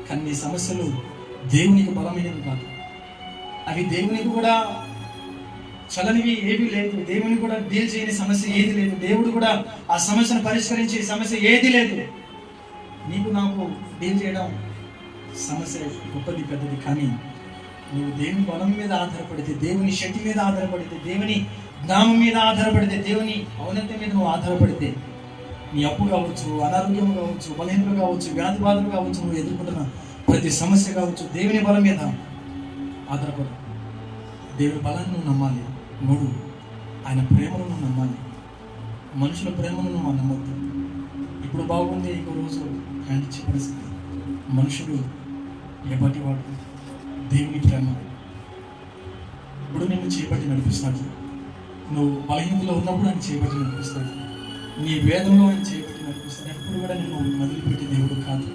కానీ నీ సమస్యలు దేవునికి బలమైనవి కాదు. అవి దేవునికి కూడా చలనివి ఏవి లేదు. దేవుని కూడా డీల్ చేయని సమస్య ఏది లేదు. దేవుడు కూడా ఆ సమస్యను పరిష్కరించే సమస్య ఏది లేదు. నీకు నాకు డీల్ చేయడం సమస్య గొప్పది, పెద్దది. కానీ నువ్వు దేవుని బలం మీద ఆధారపడితే, దేవుని శక్తి మీద ఆధారపడితే, దేవుని నామం మీద ఆధారపడితే, దేవుని ఔన్నత్యం మీద నువ్వు ఆధారపడితే, నీ అప్పు కావచ్చు, అనారోగ్యం కావచ్చు, బలహీనలు కావచ్చు, వ్యాధి బాధలు కావచ్చు, నువ్వు ఎదుర్కొంటున్న ప్రతి సమస్య కావచ్చు, దేవుని బలం మీద ఆధారపడు. దేవుని బలాన్ని నువ్వు నమ్మాలి. 3, ఆయన ప్రేమను నువ్వు నమ్మాలి. మనుషుల ప్రేమను నువ్వు నమ్మద్దు. ఇప్పుడు బాగుంది, ఇంకో రోజు హ్యాండ్ ఇచ్చే పరిస్థితి. మనుషుడు ఎప్పటి వాడు, దేవుని ప్రేమ ఇప్పుడు నిన్ను చేపట్టి నడిపిస్తాడు. నువ్వు బలహీనతలో ఉన్నప్పుడు ఆయన చేపట్టి నడిపిస్తాడు. నీ వేదంలో ఆయన చేపట్టి నడిపిస్తాడు. ఎప్పుడు కూడా నిన్ను వదిలిపెట్టే దేవుడు కాదు.